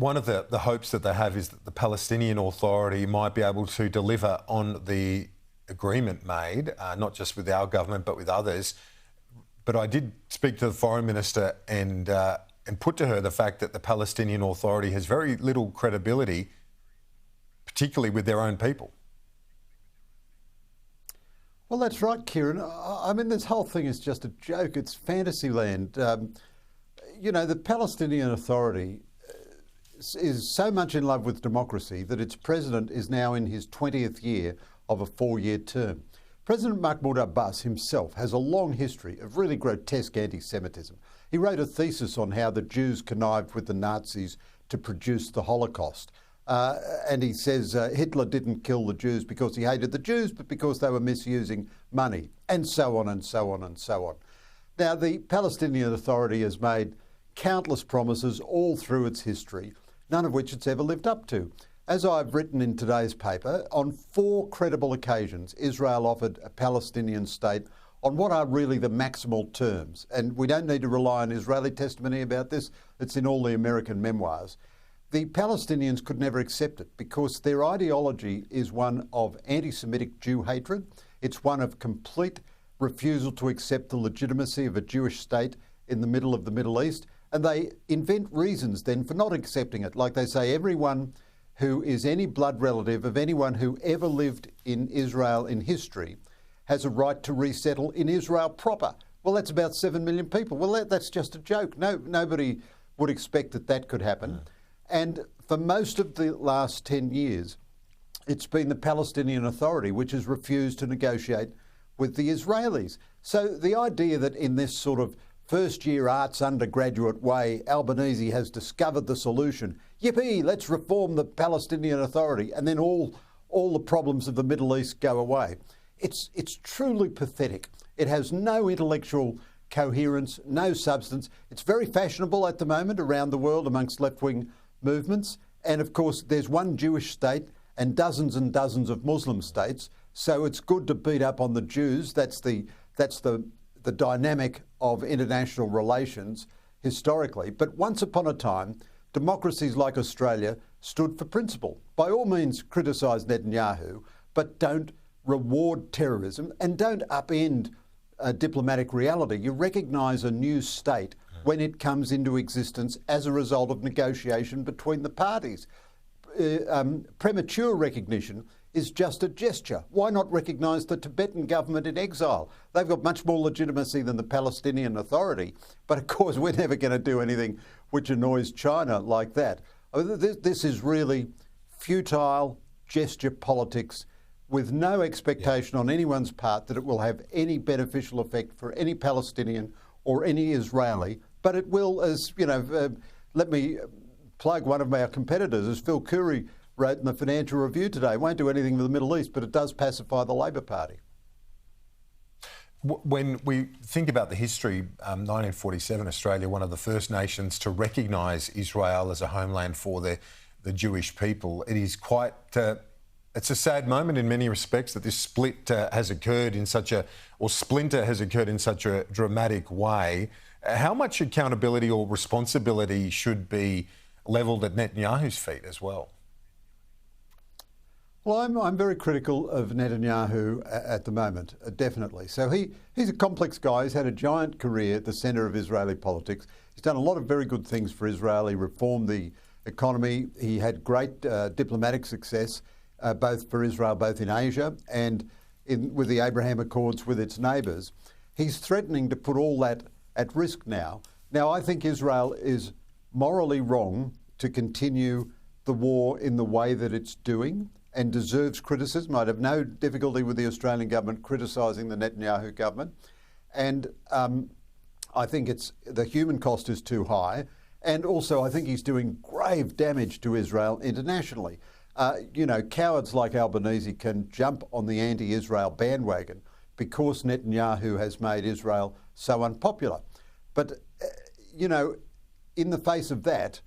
one of the hopes that they have is that the Palestinian Authority might be able to deliver on the agreement made, not just with our government but with others. But I did speak to the Foreign Minister and put to her the fact that the Palestinian Authority has very little credibility, particularly with their own people. Well, that's right, Kieran. I mean, this whole thing is just a joke. It's fantasy land. You know, the Palestinian Authority is so much in love with democracy that its president is now in his 20th year of a 4-year term. President Mahmoud Abbas himself has a long history of really grotesque anti-Semitism. He wrote a thesis on how the Jews connived with the Nazis to produce the Holocaust. And he says Hitler didn't kill the Jews because he hated the Jews, but because they were misusing money, and so on and so on and so on. Now, the Palestinian Authority has made countless promises all through its history, none of which it's ever lived up to. As I've written in today's paper, on 4 credible occasions, Israel offered a Palestinian state on what are really the maximal terms. And we don't need to rely on Israeli testimony about this. It's in all the American memoirs. The Palestinians could never accept it because their ideology is one of anti-Semitic Jew hatred. It's one of complete refusal to accept the legitimacy of a Jewish state in the middle of the Middle East. And they invent reasons then for not accepting it. Like they say, everyone who is any blood relative of anyone who ever lived in Israel in history has a right to resettle in Israel proper. Well, that's about 7 million people. Well, that's just a joke. Nobody would expect that that could happen. And for most of the last 10 years, it's been the Palestinian Authority which has refused to negotiate with the Israelis. So the idea that in this sort of first-year arts undergraduate way, Albanese has discovered the solution, yippee, let's reform the Palestinian Authority, and then all the problems of the Middle East go away. It's truly pathetic. It has no intellectual coherence, no substance. It's very fashionable at the moment around the world amongst left-wing movements. And of course, there's one Jewish state and dozens of Muslim states. So it's good to beat up on the Jews. That's the dynamic of international relations historically. But once upon a time, democracies like Australia stood for principle. By all means, criticise Netanyahu, but don't reward terrorism and don't upend diplomatic reality. You recognise a new state when it comes into existence as a result of negotiation between the parties. Premature recognition is just a gesture. Why not recognise the Tibetan government in exile? They've got much more legitimacy than the Palestinian Authority, but of course we're never going to do anything which annoys China like that. This is really futile gesture politics with no expectation on anyone's part that it will have any beneficial effect for any Palestinian or any Israeli, but it will, as you know, let me plug one of our competitors, as Phil Curry wrote in the Financial Review today. It won't do anything for the Middle East, but it does pacify the Labor Party. When we think about the history, 1947, Australia, one of the first nations to recognise Israel as a homeland for the Jewish people, it is quite... it's a sad moment in many respects that this split has occurred in such a... or splinter has occurred in such a dramatic way. How much accountability or responsibility should be levelled at Netanyahu's feet as well? Well, I'm very critical of Netanyahu at the moment, definitely. So he's a complex guy. He's had a giant career at the centre of Israeli politics. He's done a lot of very good things for Israel. He reformed the economy. He had great diplomatic success, both for Israel, both in Asia and with the Abraham Accords with its neighbours. He's threatening to put all that at risk now. Now, I think Israel is morally wrong to continue the war in the way that it's doing and deserves criticism. I'd have no difficulty with the Australian government criticising the Netanyahu government. And I think the human cost is too high. And also, I think he's doing grave damage to Israel internationally. You know, cowards like Albanese can jump on the anti-Israel bandwagon because Netanyahu has made Israel so unpopular. But, you know, in the face of that,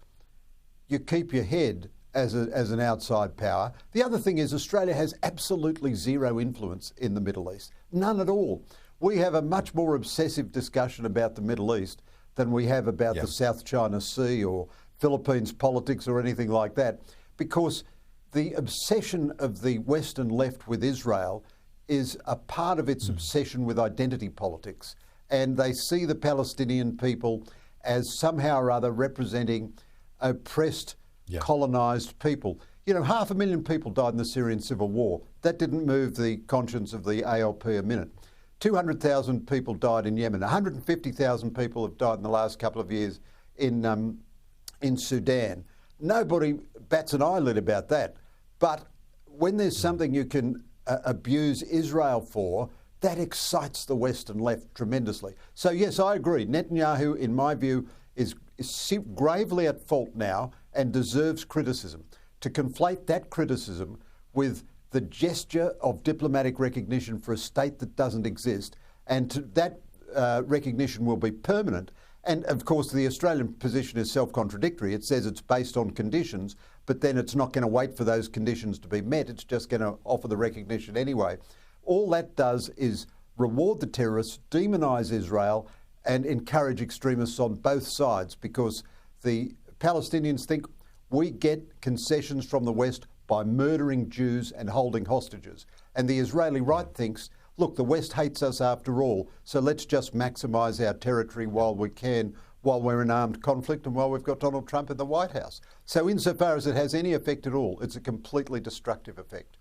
you keep your head as an outside power. The other thing is Australia has absolutely zero influence in the Middle East. None at all. We have a much more obsessive discussion about the Middle East than we have about the South China Sea or Philippines politics or anything like that, because the obsession of the Western left with Israel is a part of its obsession with identity politics. And they see the Palestinian people as somehow or other representing oppressed, colonised people. You know, 500,000 people died in the Syrian civil war. That didn't move the conscience of the ALP a minute. 200,000 people died in Yemen. 150,000 people have died in the last couple of years in Sudan. Nobody bats an eyelid about that. But when there's something you can abuse Israel for, that excites the Western left tremendously. So yes, I agree. Netanyahu, in my view, is gravely at fault now and deserves criticism. To conflate that criticism with the gesture of diplomatic recognition for a state that doesn't exist, and that recognition will be permanent. And of course, the Australian position is self-contradictory. It says it's based on conditions, but then it's not going to wait for those conditions to be met. It's just going to offer the recognition anyway. All that does is reward the terrorists, demonise Israel, and encourage extremists on both sides, because the Palestinians think we get concessions from the West by murdering Jews and holding hostages. And the Israeli right thinks, look, the West hates us after all, so let's just maximise our territory while we can, while we're in armed conflict and while we've got Donald Trump in the White House. So insofar as it has any effect at all, it's a completely destructive effect.